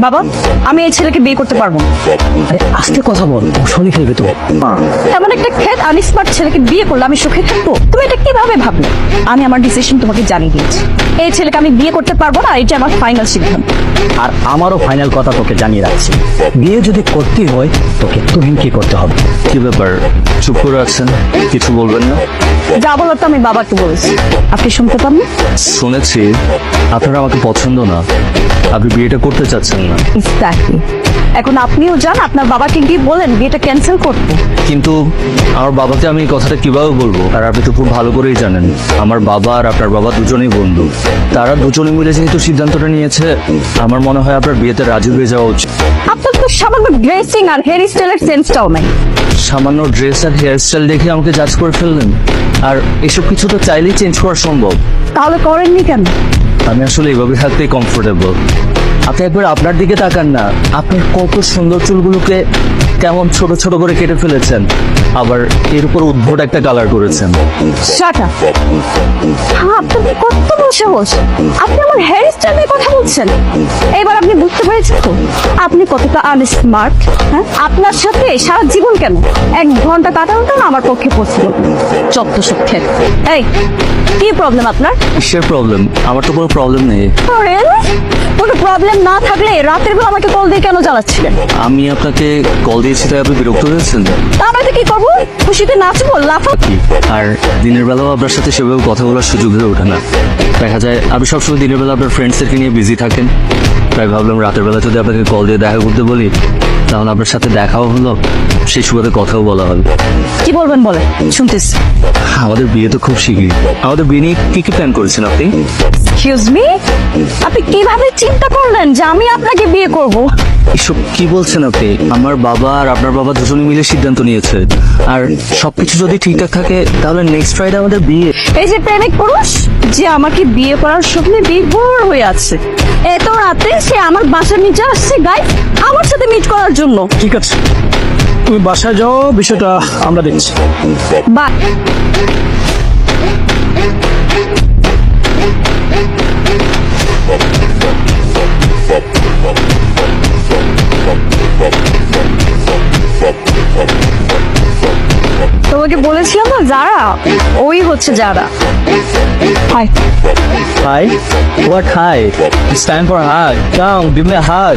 বাবা, আমি এই ছেলেকে বিয়ে করতে পারবো না। আরে আস্তে কথা বল, ও শুনে ফেলবে তো। এমন একটা খেত আনস্মার্ট ছেলেকে বিয়ে করলে আমি সুখে থাকবো? তুমি এটা কিভাবে ভাবলে? আমি আমার ডিসিশন তোমাকে জানিয়ে দিয়েছি। এই ছেলেকে আমি বিয়ে করতে পারবো না, এটা আমার ফাইনাল সিদ্ধান্ত। আর আমারও ফাইনাল কথা তোকে জানিয়ে রাখছি, বিয়ে যদি করতেই হয় তোকে তুহিন কি করতে হবে। কি ব্যাপার, চুপ করে আছেন, কিছু বলবেন না? যা বলার তো আমি বাবাকে বলেছি, আপনি শুনতে পান না? শুনেছি আপনারা আমাকে পছন্দ না, আপনি বিয়েটা করতে চাচ্ছেন না। এক্স্যাক্টলি। এখন আপনিও যান আপনার বাবাকে গিয়ে বলেন বিয়েটা ক্যান্সেল করতে। কিন্তু আমার বাবাকে আমি এই কথাটা কিভাবে বলবো? আর আপনি তো খুব ভালো করেই জানেন আমার বাবা আর আপনার বাবা দুজনেই বন্ধু। তারা দুজনে মিলে যেহেতু সিদ্ধান্তটা নিয়েছে, আমার মনে হয় আপনার বিয়েতে রাজি হয়ে যাওয়া উচিত। আপনার তো সামান্য ড্রেসিং আর হেয়ার স্টাইলের সেন্সটাও নাই। সামান্য ড্রেস আর হেয়ার স্টাইল দেখে আমাকে জাজ করে ফেললেন। আর এসব কিছু তো চাইলেই চেঞ্জ করা সম্ভব। তাহলে করেননি কেন? আমি আসলে এভাবে থাকতেই কমফোর্টেবল। আপনি একবার আপনার দিকে তাকান না, আপনার কত সুন্দর চুলগুলোকে কেমন ছোট ছোট করে কেটে ফেলেছেন, আবার এর উপর উদ্ভট একটা কালার করেছেন। Shut up. হ্যাঁ, আপনার কত বড় সাহস! আপনি আমার হেয়ার স্টাইল নিয়ে কথা বলছেন। এবার আপনি বুঝতে পেরেছেন তো আপনি কতটা আনস্মার্ট। হ্যাঁ, আপনার সাথে সারা জীবন কেন 1 ঘন্টা কাটানোটা না আমার পক্ষে পসিবল। চত্ব সব খেত। এই, কি প্রবলেম আপনার? কিসের প্রবলেম? আমার তো কোনো প্রবলেম নেই। আরে, কোনো প্রবলেম না থাকলে রাতের বেলা আমাকে কল দিয়ে কেন জ্বালাচ্ছিলেন? আমি আপনাকে কল দিয়েছি তাই আপনি বিরক্ত হয়েছেন? তা আমরা কি করবো? খুশিতে নাচবো, লাফাবো? আর দিনের বেলাও আপনার সাথে সেভাবে কথা বলার সুযোগ হয়ে ওঠে না। দেখা যায় আপনি সবসময় দিনের বেলা আপনার ফ্রেন্ডসদেরকে নিয়ে বিজি থাকেন, তাই ভাবলাম রাতের বেলা যদি আপনাকে কল দিয়ে দেখা করতে বলি, তাহলে আপনার সাথে দেখাও হলো, সেই সুবাদে কথাও বলা হবে। কি বলবেন বলে শুনতেছি। আমাদের বিয়ে তো খুব শীঘ্রই। আমাদের বিয়ে নিয়ে কি কি প্ল্যান করেছেন আপনি? এক্সকিউজ মি, আপনি কিভাবে চিন্তা করলেন যে আমি আপনাকে বিয়ে করব? এসব কি বলছেন আপনি? আমার বাবা আর আপনার বাবা দুজনে মিলে সিদ্ধান্ত নিয়েছে, আর সবকিছু যদি ঠিকঠাক থাকে তাহলে নেক্সট ফ্রাইডে আমাদের বিয়ে। এই যে প্রেমিক পুরুষ যে আমাকে বিয়ে করার স্বপ্নে বিভোর হয়ে আছে, এত রাতে সে আমার বাসার নিচে আসছে গাইস আমার সাথে মিট করার জন্য। ঠিক আছে, তুমি বাসায় যাও, বিষয়টা আমরা দেখছি। বাই। তোমাকে বলেছিলাম না যারা, ওই হচ্ছে যারা। High. Hi, what hi? It's time for a hug. Come, give me a hug.